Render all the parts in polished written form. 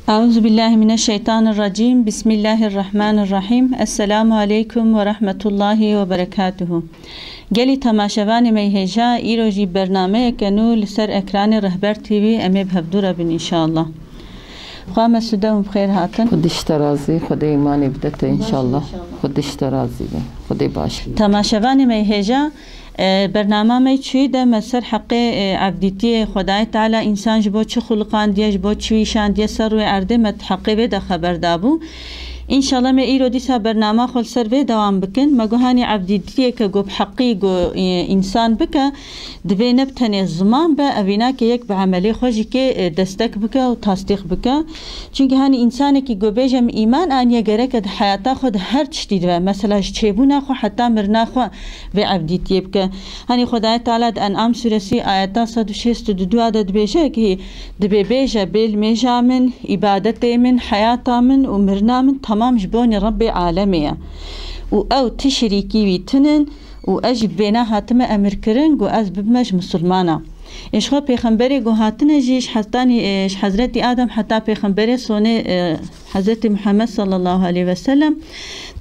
أعوذ بالله من الشيطان الرجيم. بسم الله الرحمن الرحيم. السلام عليكم ورحمة الله وبركاته. گلی تماشاوان میهجا ایروجی برنامه کنو لسر اکران رهبر تیوی امی بهفدورا بین انشاءالله. خواه مسوده و بخیر هاتن. خودش ترازی خود ایمانی بدته انشاءالله. خودش ترازی به خودی باش. تماشاوان میهجا برنامه می چوی ده مسر حق عبدیتی خدای تعالی انسان جبو چه خلقان دیه جبو چوی شان دیه سر و عرده متحقی به ده خبر دابو. انشالله ما ایرو دیسا برنامه خل سر به دوام بکن مگو هانی عبدیتی که گو بحقی گو انسان بکه دبی نبتنی زمان به اوینا که یک به عملی خوشی که دستک بکه و تصدیق بکه چونکه هانی انسانی که گو بیجم ایمان آنیا گره که حیاتا خود هر چتی دوه مثلا چیبونا خو حتی مرنا خو به عبدیتی بکه هانی خدای تعالی انعام سورسی آیتا 162 عدد بیشه که دبی بیجه بیل میجا من عبادت من حیاتا من و مرنا من تمام جبوني ربي عالمية او تشريكي ويتنن و اجب بينا هاتم امر كرن و از ببمش مسلمانا ايش خو پیغمبري گو هاتن جيش حتاني ايش حضرت آدم حتى پیغمبري سوني حضرت محمد صلى الله عليه وسلم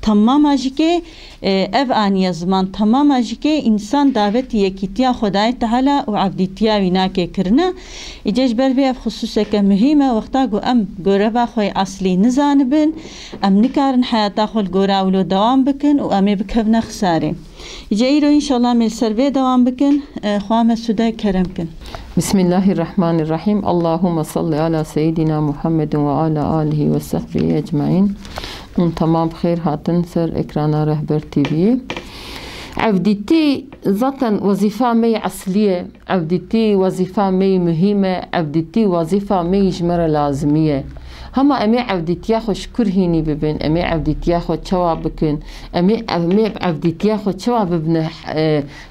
تمام اجيكي اف آنية زمان تمام اجيكي انسان دعوت يكيتيا خدای تعالى و عبديتيا ويناكي کرنا اجاج بربي اف خصوصا كمهمة وقتا گو ام گوربا خوي اصلي نزانبن ام نكارن حياتا خول گورا ولو دوام بكن و امي بكفنا خساري جايرو ان شاء الله من سربي دوام بكن خوام السوداء كرم كن. بسم الله الرحمن الرحيم. اللهم صل على سيدنا محمد وعلى آله وصحبه أجمعين. تمام بخير هاتن سر اكرانا رهبر تيوي. عبدتي ذاتا وظيفة مي أصلية، عبدتي وظيفة مي مهمة، عبدتي وظيفة مي جمرة لازمية. هما امي عبدتيا خو شكر هيني ببن، امي عبدتيا خو تشوا بكن، امي عبدتيا خو تشوا ببن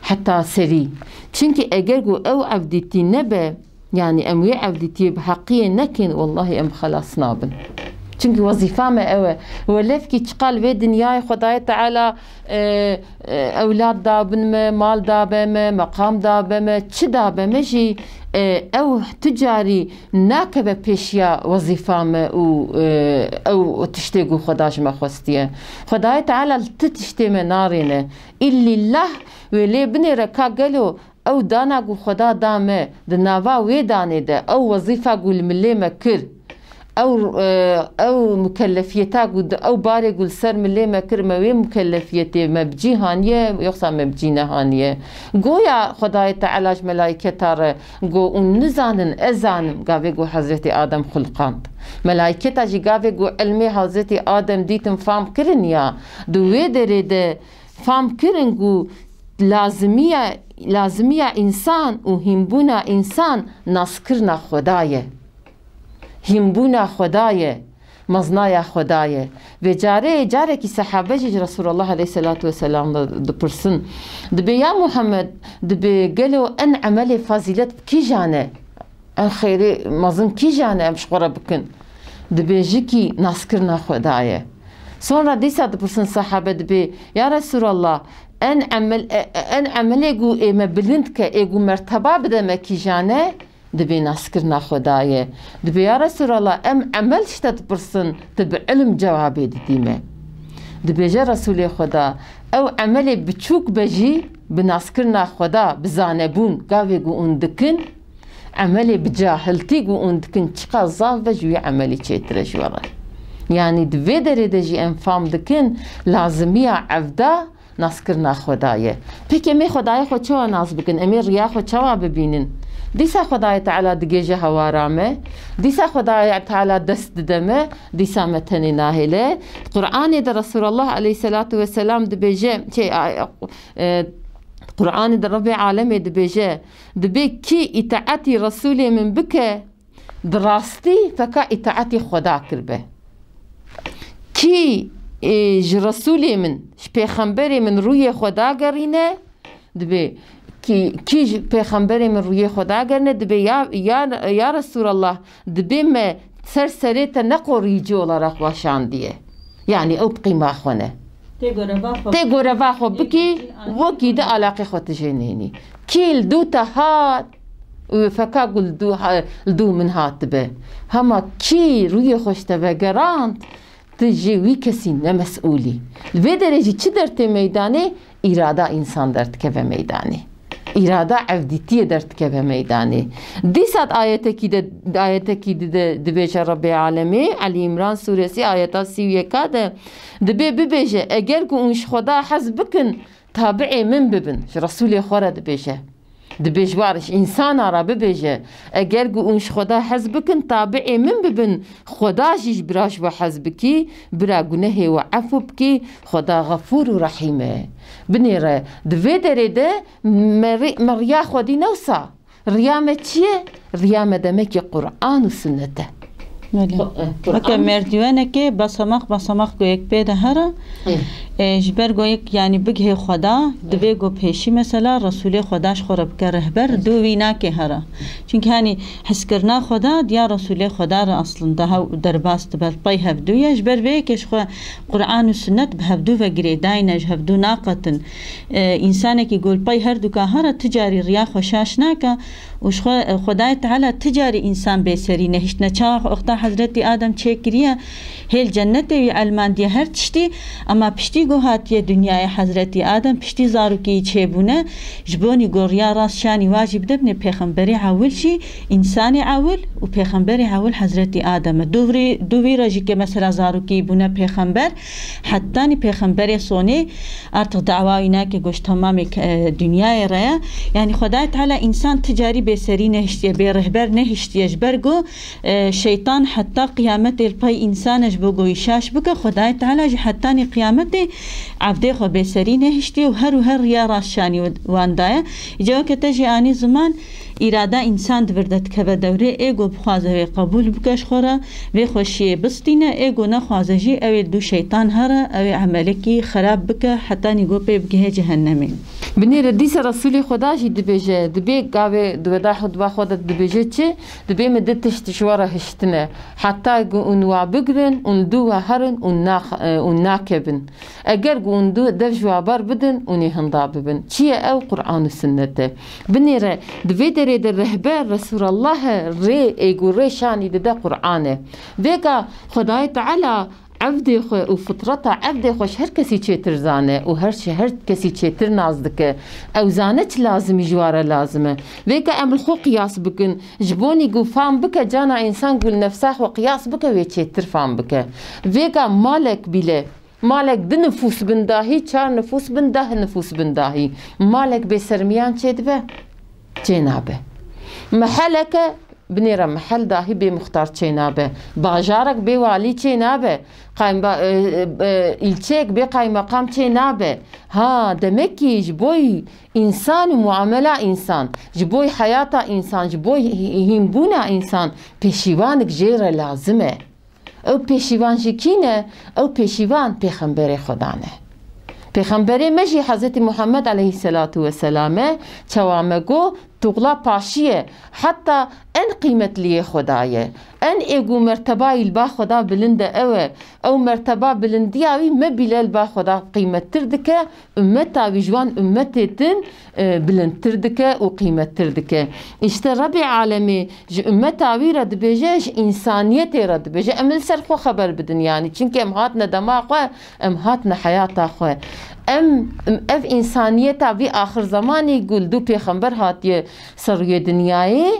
حتى سري. چونكي اگر گو او عبدتي نبه يعني امي عبدتي بحقية نكن والله ام خلاص نابن. چونكي وظيفة ما اوه ولفكي تقال في دنياي خداي تعالى اولاد دابن ما مال دابن ما مقام دابن ما چه دابن مجي او تجاري ناكبه بيشيا وظيفة ما او تشتيقو خداش ما خوستيه خداي تعالى تشتي منارينه اللي الله ولي بني ركا قالو او دانا قو خدا دامه دناوا وي داني ده او وظيفة قول ملي مكر او مكلفيتا او باري قول سر ملي مكر ما وي مكلفيتي مبجي هانيه يقصى مبجي نهانيه قويا خداي تعالى ملائكه تار قو نزانن ازانم قاوي قو حضرت ادم خلقان ملائكه جي قاوي قو علمي حضرت ادم ديتم فام كرن يا دوي دريده فام كرن قو لازمية انسان و همبونا انسان ناسكرنا خدايه همبونا خدايه مزنايا خدايه و جاره کی صحابه جي رسول الله عليه الصلاة والسلام دبرسن دبي يا محمد دبي قالوا ان عملي فضيلت كي جانه ان خيري مظن كي جانه مشغوره بكن دبي جيكي ناسكرنا خدايه sonra ديسا دبرسن صحابه دبي يا رسول الله ان عملي قو ما بلند كايقو مرتبه بدما كي جانه دبي ناسكرنا خدايه دبي يا رسول الله ام عمل شتت برسن تبع علم جوابي ديما دبي جا رسول خدا او عملي بتشوك بجي بناسكرنا خدا بزانبون قاوي قو اندكن عملي بجاهلتي قو اندكن چقا ظاف بجوي عملي چيترش ورا يعني دبي دريدجي انفام دكن لازمية عبدا ناسكرنا خدايه بيك امي خدايه خو چوا ناس بكن امي ريا خو چوا ببينن ديسا خداي تعالى دقيجة هوارامه ديسا خداي تعالى دست دمه ديسا متني ناهله قرآن در رسول الله عليه الصلاة والسلام دبيجة قرآن در رب عالمي دبيجة دبي كي اطاعتي رسولي من بك دراستي فكا اطاعتي خدا كربه كي رسولي من پیغمبری من روی خدا گرینه دبي کی پیغمبری من روی خدا گرینه دبي یا رسول الله دبي ما سرسريت نقوري جولا رخواشان دیه يعني او بقيمة خونه تيغو رفاخو بكي وكي ده علاقه خو تجنيني كيل دوتا هات فكا قل دو من هاتبه هما كي روی خوشتبه گراند تجي وی کسی نمسئولی الوی درجه چی درته میدانه اراده انسان درد که میدانه اراده عبدیتی درد که میدانه دیسات آیت کی دبیش رب العالمین علی عمران سورسی آیت 31 ده دبی ببیشه اگر که اونش خدا حزب بکن تابع من ببن رسول خورا دبیشه دبیش وارش انسان را ببیشه اگر که اونش خدا حزب بکن تابع من ببن خداشش براش و حزب کی برا گناه و عفو بکی خدا غفور و رحیمه بنیره دوی داره ده مریا خودی نوسا ریامه چیه؟ ریامه دمکی قرآن و سنته وكا مردوانه که بسمخ گو یک پیده هره جبر گو یک یعنی بگه خدا دوی گو پیشی مثلا رسول خداش خورب که رهبر دوی ناکه هره چونکه هنی حس کرنا خدا دیا رسول خدا را اصلا ده در باست بر پای هفدوی جبر وی کش قرآن و سنت به هفدو و گریداینج هفدو ناقتن انسانه که گول پای هر دو که هره تجاری ریا خوشاش ناکه وش خدای تعالی تجاری انسان بسری نهشت نچاق اختا حضرت آدم چه کریه هل جنت وی علمان دی هر تشتی اما پشتی گو هاتی دنیای حضرت آدم پشتی زارو کی چه بونه جبونی گوریا راست شانی واجب دبنه پیغمبری عول شی انسان عول و پیغمبری عول حضرت آدم دوی راجی که مثلا زارو کی بونه پیغمبر حتی نی پیغمبر سونه ارتق دعواینا که گوش تمام دنیای راه یعنی خدای تعالی انسان تجاری بسری نهشتی به رهبر نهشتی جبرگو شیطان حتی قیامت الپای انسانش بگوی شاش بگه خدای تعالی حتی نی قیامت عبده خو بسری نهشتی و هر ریا راشانی واندایه جا که تجی آنی زمان اراده انسان دوردت که به دوره ایگو بخوازه و قبول بکش خوره و خوشی بستینه ایگو نخوازه جی او دو شیطان هره او عملکی خراب بکه حتی نیگو پی بگه جهنمی بنیر دیس رسول خدا جی دبیجه دبی گاوه دودا خود خودت دبیجه چه دبی مدتش تشواره هشتنه حتی اون وا بگرن اون دو هرن اون ناکبن اگر اون دو در جوابار بدن اونی هندا ببن چیه او قرآن و سنته بنیر دبی در رهبر رسول الله ایگو ری شانی ده قرآنه ویگا خدای تعالی عبد خو و فطرت عبد خوش هر کسی چیتر زانه و هر کسی چیتر نازدکه او زانه چه لازمی جواره لازمه ویگا عمل خو قیاس بکن جبونی گو فهم بکه جانا انسان گول نفسه خو قیاس بکه وی چیتر فهم بکه ویگا مالک بیله مالک ده نفوس بنداهی 4 نفوس نفوس بنداهی مالک به سرمیان چه دبه جنابه محلك بنيرة محل داهي بمختار جنابه باجارك بوالي جنابه قايم الچيك بقايم مقام جنابه ها دمكي جبوي انسان ومعامله انسان جبوي حياة انسان جبوي هيمبونا انسان بيشيوانك جيرة لازمه او بيشيوان جكينه او بيشيوان پیغمبر خدانه پیغمبری مجی حضرت محمد علیه الصلاة والسلام چوامگو تغلا پاشیه حتی ان قیمت لیه خدایه ان ایگو مرتبه البا خدا بلنده او مرتبه بلندی اوی مبیل با خدا قیمت تردکه امتا ویجوان امتتن بلند تردکه و قیمت تردکه اشته رب عالمی جو امتا اوی رد بجه انسانیت رد بجه امل سر خو خبر بدن یعنی چونکه امهاتنا دماغ خواه امهاتنا حیاتا خواه اف انسانیتا بی آخر زمانی گل دو پیغمبر هاتیه سروی دنیای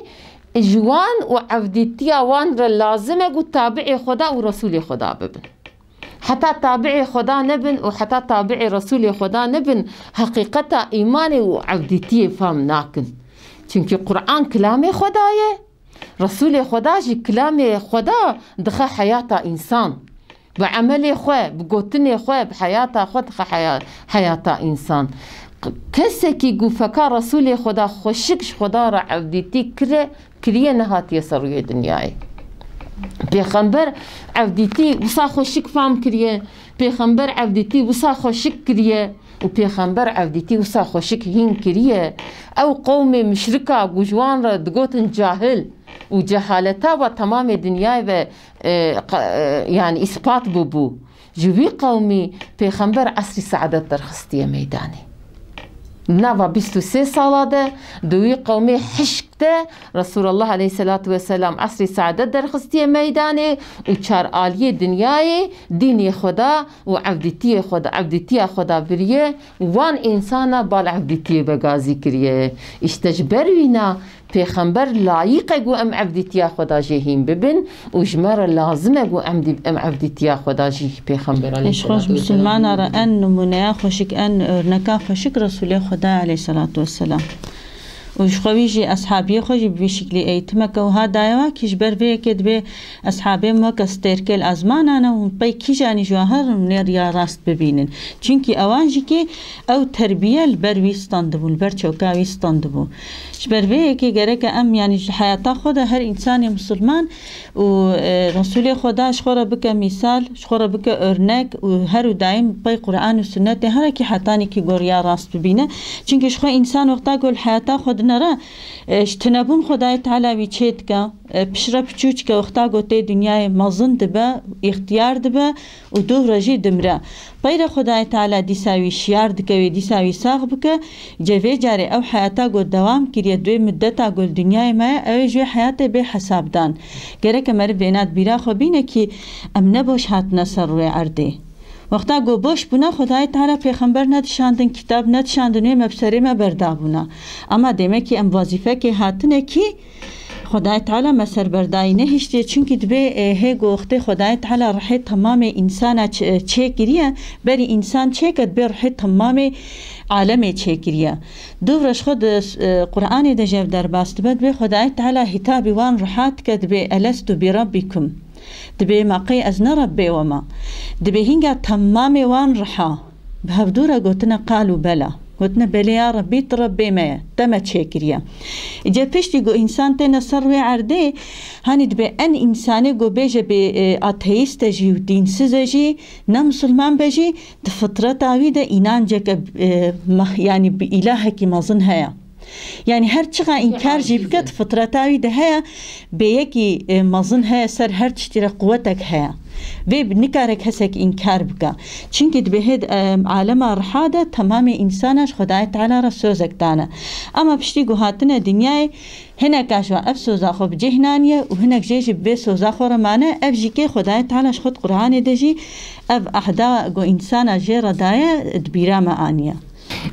جوان و عبدیتی وان را لازمه گو تابع خدا و رسول خدا ببن حتی تابع خدا نبن و حتی تابع رسول خدا نبن حقیقتا ایمان و عبدیتی فهم ناکن چونکه قرآن کلام خدایه رسول خدا جی کلام خدا دخه حیات انسان بعمل خواه بگوتن خواه بحیات خود حیات انسان کسی که گوفکا رسول خدا خوشکش خدا را عبدیتی کریه نهاتی سروی دنیای پیغمبر عبدیتی وصا خوشک فهم کریه پیغمبر عبدیتی وصا خوشک کریه و پیغمبر عبدیتی وصا خوشک هین کریه او قوم مشرکا گوجوان را دگوتن جاهل و جهالتا و تمام دنیای و یعنی اثبات ببو جوی قومی پیغمبر عصر سعادت درخستیه میدانی نوا 23 ساله ده دوی قومی حشک اشته رسول الله عليه الصلاة والسلام عصر سعادت درخستی میدانه و چار عالی دنیای دین خدا و عبدیتی خدا بریه وان انسانا بال عبدیتی بگازی کریه اشتجبر وینا پیغمبر لایق گو ام عبدیتی خدا جهیم ببین و جمر لازمه گو ام عبدیتی خدا جه پیغمبر علیه الصلاة والسلام مسلمان را ان نمونه خوشک ان نکا خوشک رسول خدا علیه الصلاة والسلام وش خويجي أصحابي خوجي بشكل أيتمك وها دايوا كيش بربي كد بي أصحابي ما كستركل أزمان أنا وبي كيجاني جواهر منير يا راست ببينن چونكي أوانجي كي أو تربية البروي ستاندبو البرچوكاوي ستاندبو بربي كي جرك أم يعني حياة خدا هر إنسان مسلمان ورسول خدا شخورا بك مثال شخورا بك أرنك وهر دايم بي قرآن والسنة هر كي حتاني كي غور يا راست ببينه چونكي شخو إنسان وقتا قول حياة خدا نرا اشتنابون خدای تعالی ویچید که پشرا پچوچ که وقتا گوته دنیای مزن دبه اختیار دبه و دو رجی دمره بیر خدای تعالی دیساوی شیار دکوی دیساوی ساق بکه جوی جاره او حیاتا گو دوام کریه دوی مدتا گل دنیای ما او جوی حیات به حساب دان گره که مر بینات بیرا خو بینه که ام نباش هات نصر روی عرده وقتا گو باش بونا خدای تعالی پیغمبر ندشاندن کتاب ندشاندن مبصره مبردا بونا اما دیمه که ام وظیفه که هاتنه که خدای تعالی مسر بردایی نهشته چونکه دبه هی گوخته خدای تعالی روح تمام انسان چه گریه بری انسان چه کد به روح تمام عالم چه گریه دورش خود قرآن دجاو در باست بد به خدای تعالی هتابی وان روحات کد به الست بربکم دبي ماقي أزنا ربي وما دبي هنگا تمام وان رحا بهفدورا قوتنا قالوا بلا قوتنا بلا يا ربي تربي ما دما تشكريا إجا بيشتي قو إنسان تينا سروي عرده هاني دبي أن إنساني قو بيجي بي أتهيست جي ودين سزجي نمسلمان بيجي دفطرة عويدة إنان جاك يعني بإلهك مظنها يعني هر چقا انكار جيبكت فطرتاوي ده هيا بيكي مظن هيا سر هر چتير قوتك هيا وي بنكارك هسك انكار بكا چونك بهد عالم رحاده تمام انسانش خدای تعالی را سوزك دانا اما بشتي گوهاتنا دنياي هناك اشوا افسوزا خو بجهنانيه وهناك جيجي بسوزا خو رمانه افجيكي خدای تعالی خود قرآن دجي اف احدا گو انسان جيرا دايا دبيرا معانيه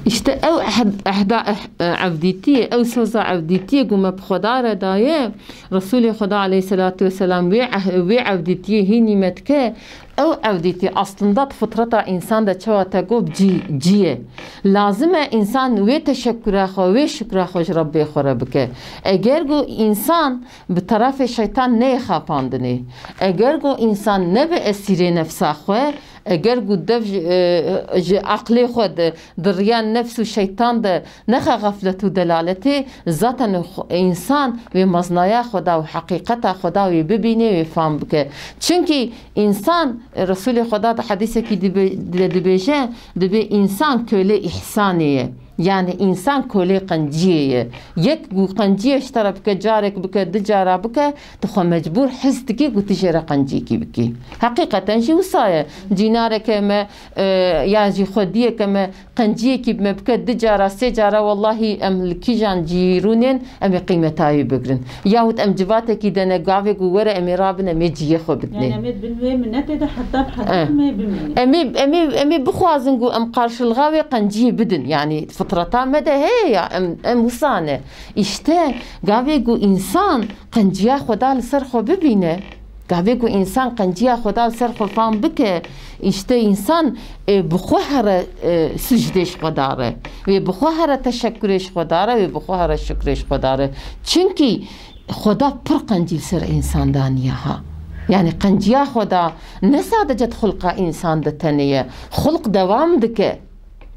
اشته او احدا عبدیتی او سوزا عبدیتی گومه بخدا را دایه رسول خدا علیه الصلاة والسلام وی عبدیتی هی نیمت که او عبدیتی اصلا فطرتا انسان دا چوا تگوب جیه لازمه انسان وی تشکر خو وی شکر خوش ربی خوره بکه اگر گو انسان به طرف شیطان نه خاپاندنه اگر گو انسان نه به اسیر نفسا خواه اگر گودف عقل خود دریان نفس و شیطان ده نخ غفلت و دلالته ذاتا انسان و مزنای خدا و حقیقت خدا و ببینه و فهم بکه چونکه انسان رسول خدا ده حدیثه که دبیجه دبی انسان کله احسانیه يعني إنسان كولي قنجية يك قنجية اشترى بك جارك بك دجارة بك تخو مجبور حزتكي وتجرى قنجيكي بكي حقيقة شي وصايا جينارك ما ياجي خدية كما قنجيكي بما بك دجارة سجارة والله أم الكيجان جيرونين أم قيمة تاوي بقرن ياود أم جباتك دانا قافق وورا أمي رابنا ميجي يخو بدني يعني أمي بنوي من نتيجة حتى بحضر أمي أمي بخوازنقو أم قارش الغاوي قنجية بدن يعني فطرتا مدى هي ام وصانه اشته قاوي قو انسان قنجيا خدا لسر خو ببينه قاوي قو انسان قنجيا خدا لسر خو فهم بك اشته انسان بخوهر سجدش قداره و بخوهر تشکرش قداره و بخوهر شکرش قداره چونكي خدا پر قنجيل سر انسان دانيه ها يعني قنجيا خدا نسادجت خلق انسان دتنيه خلق دوام دكه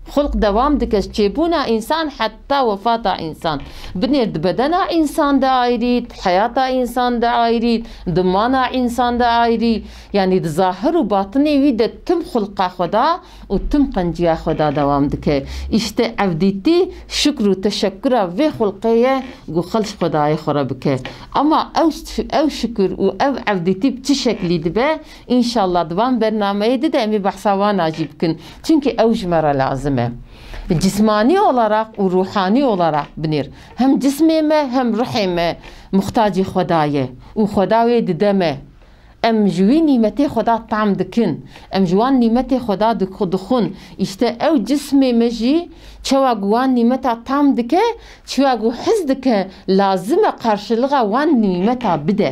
خلق دوام دكش چيبونا انسان حتى وفاة انسان بنيرد بدنا انسان دايريد حياة انسان دايريد دمانا انسان دايريد يعني ظاهر وباطني ويد تم خلق خدا وتم قنجيا خدا دوام دكه اشت عبديتي شكر وتشكر في خلقيه جو خلش خداي خربك اما او شكر و او عبديتي بتشكلي دبه ان شاء الله دوام برنامج دده امي بحثا وانا جيبكن چونكي او جمره لازم me. Cismani olarak ve ruhani olarak binir. Hem cismime hem ruhime muhtacı Xudaya. U Xudaya dideme. Em jüvi nimeti Xuda tam dikin. Em juan nimeti Xuda dixun. İşte ev cismime jî çeva guan nimeta tam dike, çeva gu hız dike lazime karşılığa wan nimeta bide.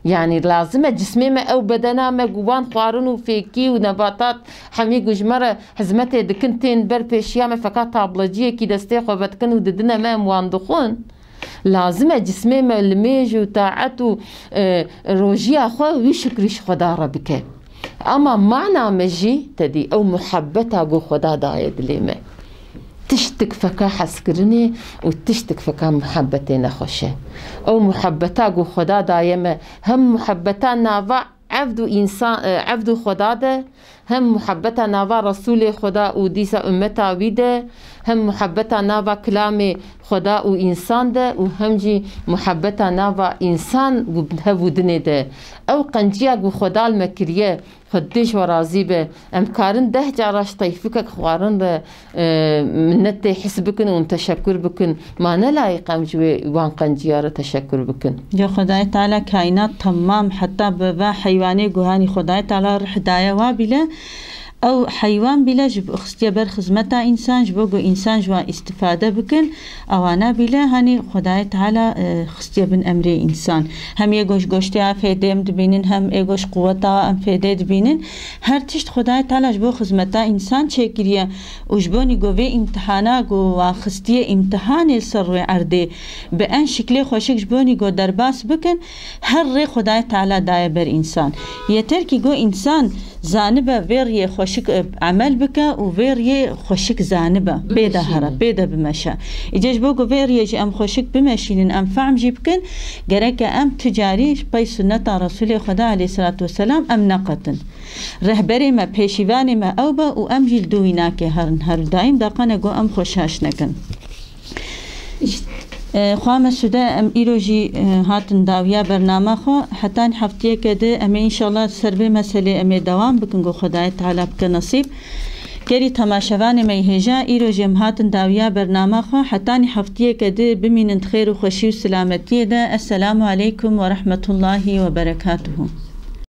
Yani lazime cismime ev bedename guban xwarın û fêkî û nebatat hemî gujmere hizmetê dikin tên ber pêşiya me feqat tablaciyekî destê xwe vedikin û didine me em wan dixwin. Lazime cismê me li mêj û taet û rojiya xwe wî şikrî ji Xweda re bike. Ama mana me jî tedî ew muhebbeta gu Xweda daye dilê me. Tiştik feka hezkirinê û tiştik feka muhebbetê nexweş e. Ew muhebbeta gu Xweda daye me hem muhebbeta nava evd û însan evd û Xweda de, hem muhebbeta nava Resûlê Xweda û dîsa ümmeta wî de, hem muhebbeta nava kilamê Xweda û însan de û hem jî muhebbeta nava însan hev û dinê de. Ew qenciya gu Xweda li me kiriye خدش ورازي به امكارن ده جاراش طيفك خوارن ده منت حس بكن وتشكر بكن ما نلايق امجوي وان قنجياره تشكر بكن يا خدای تعالی کائنات تمام حتى ببا حيواني جهاني خدای تعالی هدايه وابله او حيوان بلا جب اخستيا بر خدمتا انسان جبو انسان جوا استفاده بكن اوانا بلا هني خدای تعالی خستيا بن امر انسان هم يگوش گوشتي افيدم دبينن هم يگوش قوتا ام فيده دبينن هر تشت خدای تعالی جبو خدمتا انسان چكريا وجبوني گوي امتحانا گو خستيا امتحان سر عرضه بان شكل خوشك جبوني گو درباس بكن هر ري خدای تعالی داي بر انسان يتر كي گو انسان زانبه ويري خوشك عمل بك وويري خوشك زانبه بيدا هرا بيدا بمشى اجاج بوغو ويري ام خوشك بمشين ام فعم جيبكن جرك ام تجاري بي سنة رسول خدا عليه الصلاة والسلام ام نقطن رهبري ما بيشيواني ما اوبا و ام جيل دويناك هر دايم داقانا گو ام خوشاش نكن خواه سوده ام ایروژی هاتن داویا برنامه خو حتی هفتیه کده امی انشالله سر به مسئله امی دوام بکن گو خدای تعالی بکن نصیب کری تماشاوان می هجا ایروژی ام هاتن داویا برنامه خو حتی هفتیه کده بمینند خیر و خوشی و سلامتی ده. السلام علیکم و رحمت الله و برکاته.